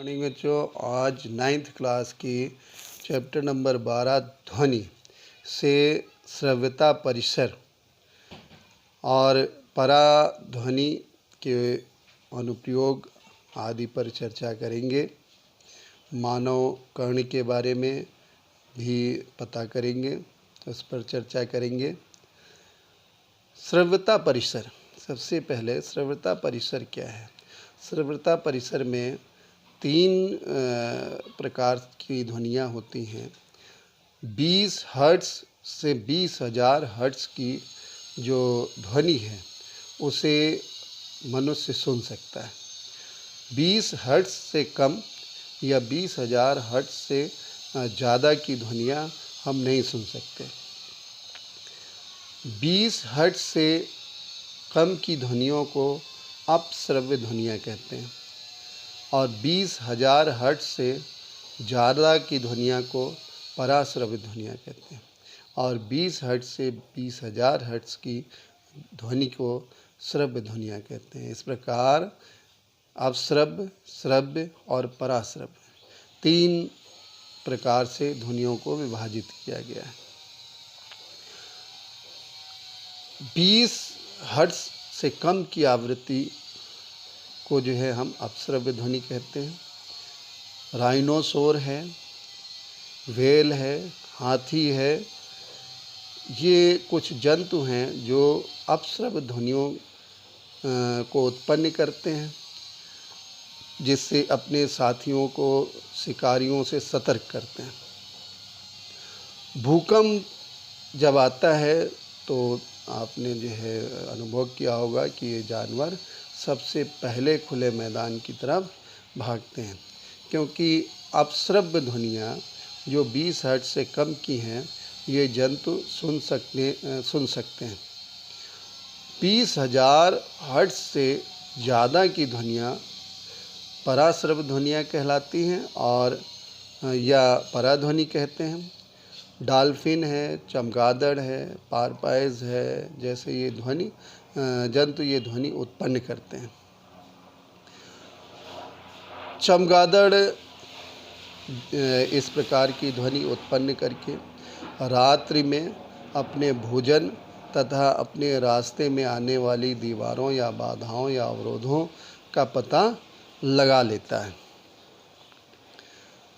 Morning बच्चों, आज 9th class की चैप्टर नंबर 12 ध्वनि से श्रव्यता परिसर और पराध्वनि के अनुप्रयोग आदि पर चर्चा करेंगे। मानव कर्ण के बारे में भी पता करेंगे, उस पर चर्चा करेंगे। श्रव्यता परिसर, सबसे पहले श्रव्यता परिसर क्या है? श्रव्यता परिसर में 3 प्रकार की ध्वनियाँ होती हैं। 20 हर्ट्ज़ से 20,000 हर्ट्ज़ की जो ध्वनि है उसे मनुष्य सुन सकता है। 20 हर्ट्ज़ से कम या 20,000 हर्ट्ज़ से ज़्यादा की ध्वनियाँ हम नहीं सुन सकते। 20 हर्ट्ज़ से कम की ध्वनियों को अपश्रव्य ध्वनियाँ कहते हैं और 20,000 हर्ट्ज़ से ज़्यादा की ध्वनियाँ को पराश्रव्य ध्वनियाँ कहते हैं और 20 हर्ट्ज़ से 20,000 हर्ट्ज़ की ध्वनि को श्रव्य ध्वनियाँ कहते हैं। इस प्रकार अपश्रव्य, श्रव्य और पराश्रव्य 3 प्रकार से ध्वनियों को विभाजित किया गया है। 20 हर्ट्ज़ से कम की आवृत्ति को जो है हम अपश्रव्य ध्वनि कहते हैं। राइनोसोर है, व्हेल है, हाथी है, ये कुछ जंतु हैं जो अपश्रव्य ध्वनियों को उत्पन्न करते हैं, जिससे अपने साथियों को शिकारियों से सतर्क करते हैं। भूकंप जब आता है तो आपने जो है अनुभव किया होगा कि ये जानवर सबसे पहले खुले मैदान की तरफ भागते हैं, क्योंकि अपश्रव्य ध्वनियाँ जो 20 हर्ट्ज़ से कम की हैं ये जंतु सुन सकते हैं। 20,000 हर्ट्ज़ से ज़्यादा की ध्वनियाँ पराश्रव्य ध्वनियाँ कहलाती हैं और या पराध्वनि कहते हैं। डॉल्फिन है, चमगादड़ है, पारपाइज है, जैसे ये जंतु ये ध्वनि उत्पन्न करते हैं। चमगादड़ इस प्रकार की ध्वनि उत्पन्न करके रात्रि में अपने भोजन तथा अपने रास्ते में आने वाली दीवारों या बाधाओं या अवरोधों का पता लगा लेता है।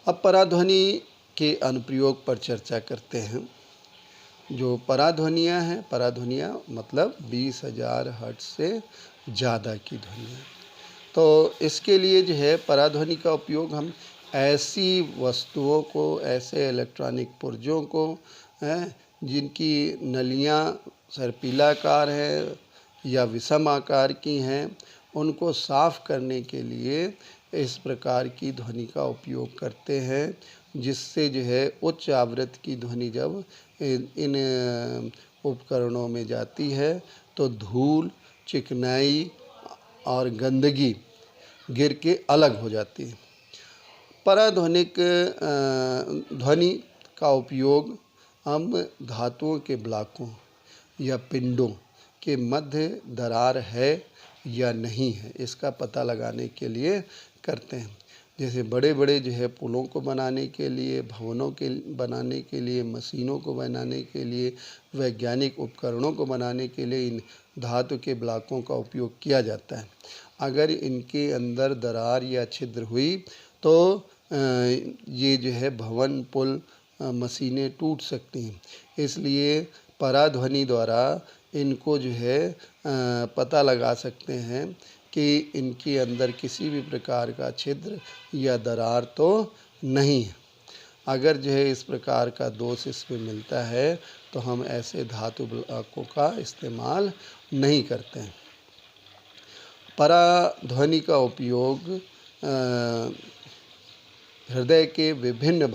अब पराध्वनि के अनुप्रयोग पर चर्चा करते हैं। जो पराध्वनियाँ हैं, पराध्वनियाँ मतलब 20,000 हर्ट्ज़ से ज़्यादा की ध्वनियाँ। तो इसके लिए जो है पराध्वनि का उपयोग हम ऐसी वस्तुओं को, ऐसे इलेक्ट्रॉनिक पुर्जों को जिनकी नलियाँ सर्पिलाकार है या विषम आकार की हैं, उनको साफ़ करने के लिए इस प्रकार की ध्वनि का उपयोग करते हैं, जिससे जो है उच्च आवृत्ति की ध्वनि जब इन उपकरणों में जाती है तो धूल, चिकनाई और गंदगी गिर के अलग हो जाती है। पराध्वनिक ध्वनि का उपयोग हम धातुओं के ब्लॉकों या पिंडों के मध्य दरार है या नहीं है इसका पता लगाने के लिए करते हैं। जैसे बड़े बड़े जो है पुलों को बनाने के लिए, भवनों के बनाने के लिए, मशीनों को बनाने के लिए, वैज्ञानिक उपकरणों को बनाने के लिए इन धातु के ब्लॉकों का उपयोग किया जाता है। अगर इनके अंदर दरार या छिद्र हुई तो ये जो है भवन, पुल, मशीनें टूट सकती हैं। इसलिए पराध्वनि द्वारा इनको जो है पता लगा सकते हैं कि इनके अंदर किसी भी प्रकार का छिद्र या दरार तो नहीं है। अगर जो है इस प्रकार का दोष इसमें मिलता है तो हम ऐसे धातु ब्लॉकों का इस्तेमाल नहीं करते हैं। पराध्वनि का उपयोग हृदय के विभिन्न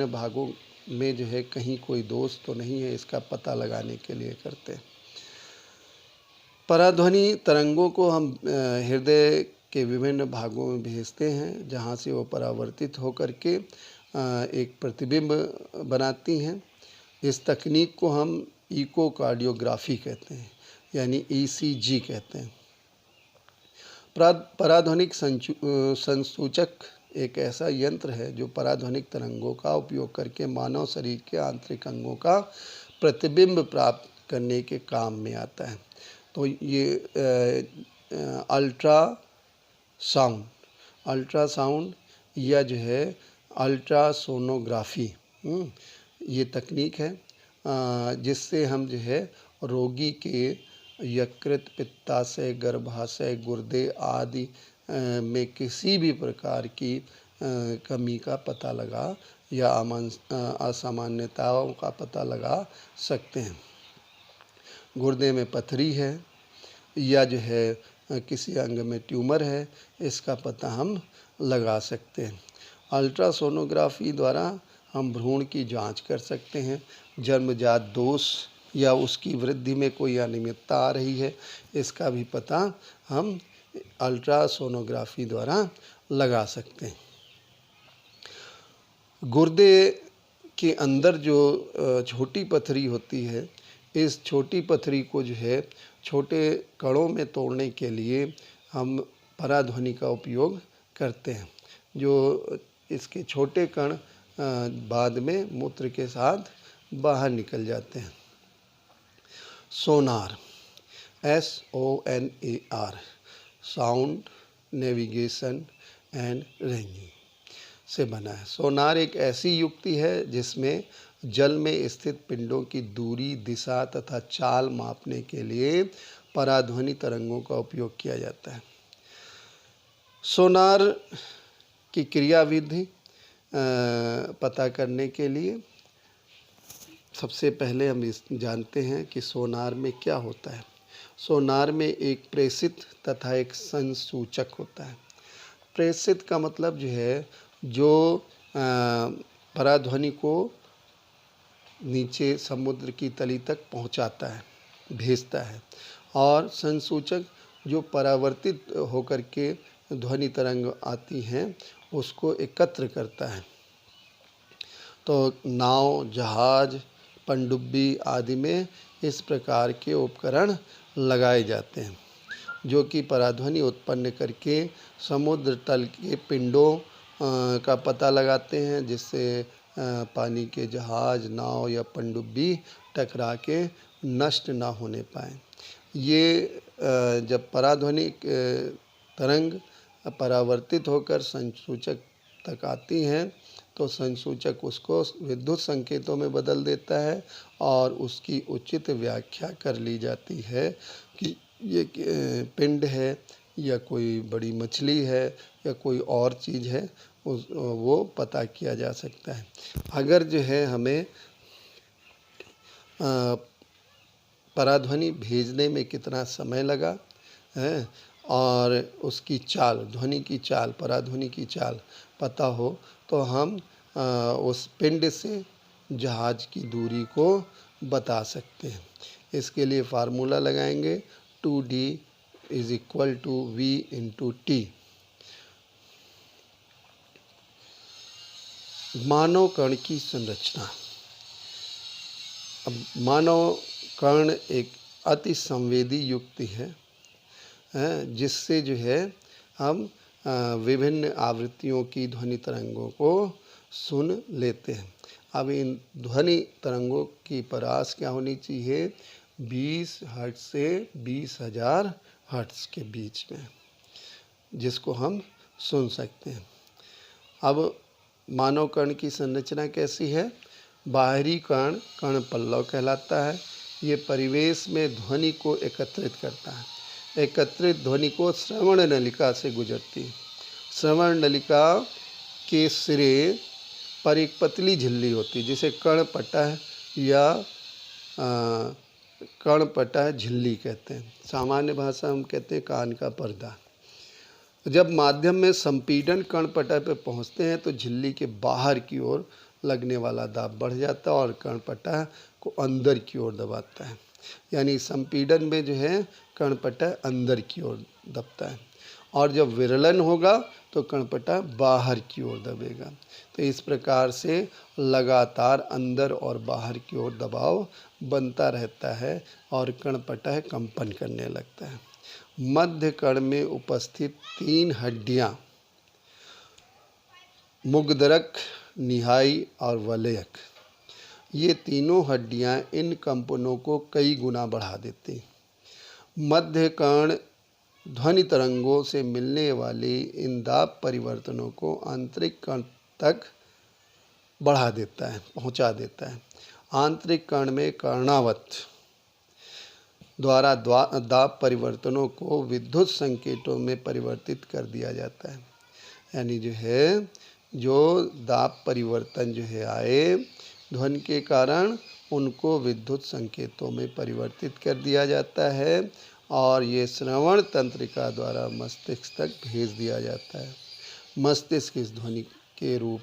भागों में जो है कहीं कोई दोष तो नहीं है इसका पता लगाने के लिए करते हैं। पराध्वनि तरंगों को हम हृदय के विभिन्न भागों में भेजते हैं, जहाँ से वो परावर्तित होकर के एक प्रतिबिंब बनाती हैं। इस तकनीक को हम इकोकार्डियोग्राफी कहते हैं, यानी ECG कहते हैं। पराध्वनिक संसूचक एक ऐसा यंत्र है जो पराध्वनिक तरंगों का उपयोग करके मानव शरीर के आंतरिक अंगों का प्रतिबिंब प्राप्त करने के काम में आता है। तो ये अल्ट्रासाउंड या जो है अल्ट्रासोनोग्राफी ये तकनीक है जिससे हम जो है रोगी के यकृत, पित्ताशय, गर्भाशय, गुर्दे आदि में किसी भी प्रकार की कमी का पता लगा या असामान्यताओं का पता लगा सकते हैं। गुर्दे में पथरी है या जो है किसी अंग में ट्यूमर है, इसका पता हम लगा सकते हैं। अल्ट्रासोनोग्राफी द्वारा हम भ्रूण की जांच कर सकते हैं। जन्मजात दोष या उसकी वृद्धि में कोई अनियमितता आ रही है, इसका भी पता हम अल्ट्रासोनोग्राफी द्वारा लगा सकते हैं। गुर्दे के अंदर जो छोटी पथरी होती है, इस छोटी पथरी को जो है छोटे कणों में तोड़ने के लिए हम पराध्वनि का उपयोग करते हैं। जो इसके छोटे कण बाद में मूत्र के साथ बाहर निकल जाते हैं। सोनार, SONAR, sound navigation and ranging से बना है। सोनार एक ऐसी युक्ति है जिसमें जल में स्थित पिंडों की दूरी, दिशा तथा चाल मापने के लिए पराध्वनि तरंगों का उपयोग किया जाता है। सोनार की क्रियाविधि पता करने के लिए सबसे पहले हम जानते हैं कि सोनार में क्या होता है। सोनार में एक प्रेषित तथा एक संसूचक होता है। प्रेषित का मतलब जो है जो पराध्वनि को नीचे समुद्र की तली तक पहुंचाता है, भेजता है, और संसूचक जो परावर्तित होकर के ध्वनि तरंग आती हैं उसको एकत्र करता है। तो नाव, जहाज, पनडुब्बी आदि में इस प्रकार के उपकरण लगाए जाते हैं जो कि पराध्वनि उत्पन्न करके समुद्र तल के पिंडों का पता लगाते हैं, जिससे पानी के जहाज, नाव या पनडुब्बी टकरा के नष्ट ना होने पाए। ये जब पराध्वनिक तरंग परावर्तित होकर संसूचक तक आती हैं तो संसूचक उसको विद्युत संकेतों में बदल देता है और उसकी उचित व्याख्या कर ली जाती है कि ये पिंड है या कोई बड़ी मछली है या कोई और चीज़ है, वो पता किया जा सकता है। अगर जो है हमें पराध्वनि भेजने में कितना समय लगा है और उसकी चाल, ध्वनि की चाल, पराध्वनि की चाल पता हो तो हम उस पिंड से जहाज की दूरी को बता सकते हैं। इसके लिए फार्मूला लगाएंगे 2D = V/T। मानव कण की संरचना। अब मानव कण एक अति संवेदी युक्ति है जिससे जो है हम विभिन्न आवृत्तियों की ध्वनि तरंगों को सुन लेते हैं। अब इन ध्वनि तरंगों की परास क्या होनी चाहिए? 20 हर्ट्ज से 20,000 हर्ट्ज के बीच में, जिसको हम सुन सकते हैं। अब मानव कण की संरचना कैसी है? बाहरी कण कण पल्लव कहलाता है। ये परिवेश में ध्वनि को एकत्रित करता है। एकत्रित ध्वनि को श्रवण नलिका से गुजरती है। श्रवण नलिका के सिरे पर एक पतली झिल्ली होती है जिसे कर्णपटह या कर्णपटह झिल्ली कहते हैं। सामान्य भाषा हम कहते हैं कान का पर्दा। जब माध्यम में संपीड़न कर्णपटह पर पहुंचते हैं तो झिल्ली के बाहर की ओर लगने वाला दाब बढ़ जाता है और कर्णपटह को अंदर की ओर दबाता है। यानी संपीड़न में जो है कर्णपटह अंदर की ओर दबता है और जब विरलन होगा तो कर्णपटह बाहर की ओर दबेगा। तो इस प्रकार से लगातार अंदर और बाहर की ओर दबाव बनता रहता है और कर्णपटह कंपन करने लगता है। मध्य कर्ण में उपस्थित 3 हड्डियां मुग्धरक, निहाई और वलयक, ये तीनों हड्डियां इन कंपनों को कई गुना बढ़ा देती। मध्य कर्ण ध्वनि तरंगों से मिलने वाली इन दाब परिवर्तनों को आंतरिक कर्ण तक बढ़ा देता है, पहुंचा देता है। आंतरिक कर्ण में कर्णावत द्वारा दाब परिवर्तनों को विद्युत संकेतों में परिवर्तित कर दिया जाता है। यानी जो दाब परिवर्तन आए ध्वनि के कारण, उनको विद्युत संकेतों में परिवर्तित कर दिया जाता है और ये श्रवण तंत्रिका द्वारा मस्तिष्क तक भेज दिया जाता है। मस्तिष्क इस ध्वनि के रूप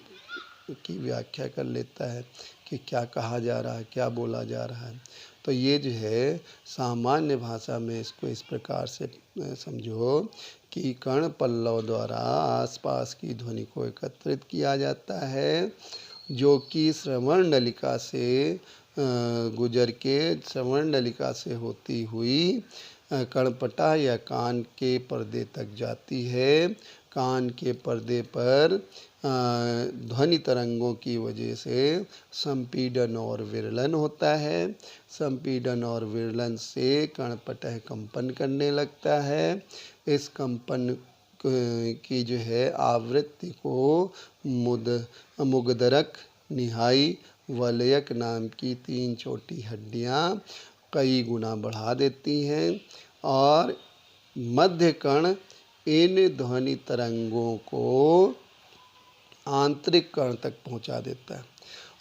की व्याख्या कर लेता है कि क्या कहा जा रहा है, क्या बोला जा रहा है। तो ये सामान्य भाषा में इसको इस प्रकार से समझो कि कर्ण पल्लव द्वारा आसपास की ध्वनि को एकत्रित किया जाता है, जो कि श्रवण नलिका से गुजर के श्रवण नलिका से होती हुई कर्णपटा या कान के पर्दे तक जाती है। कान के पर्दे पर ध्वनि तरंगों की वजह से संपीड़न और विरलन होता है। संपीड़न और विरलन से कर्णपटह कंपन करने लगता है। इस कंपन की आवृत्ति को मुग्धरक, निहाई, वलयक नाम की 3 छोटी हड्डियां कई गुना बढ़ा देती हैं और मध्य कर्ण इन ध्वनि तरंगों को आंतरिक कर्ण तक पहुंचा देता है।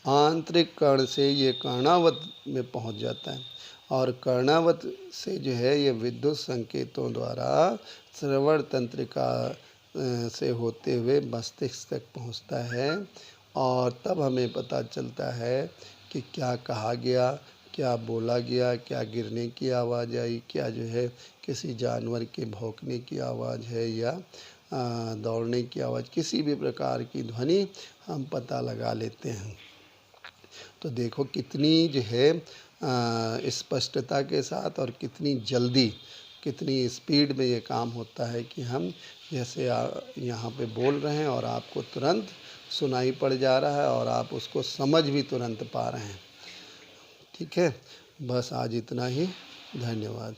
आंतरिक कर्ण से ये कर्णावत में पहुंच जाता है और कर्णावत से ये विद्युत संकेतों द्वारा श्रवण तंत्रिका से होते हुए मस्तिष्क तक पहुंचता है और तब हमें पता चलता है कि क्या कहा गया, क्या बोला गया, क्या गिरने की आवाज़ आई, क्या किसी जानवर के भौंकने की आवाज़ है या दौड़ने की आवाज़, किसी भी प्रकार की ध्वनि हम पता लगा लेते हैं। तो देखो कितनी स्पष्टता के साथ और कितनी जल्दी, कितनी स्पीड में ये काम होता है कि हम जैसे यहाँ पे बोल रहे हैं और आपको तुरंत सुनाई पड़ जा रहा है और आप उसको समझ भी तुरंत पा रहे हैं। ठीक है, बस आज इतना ही। धन्यवाद।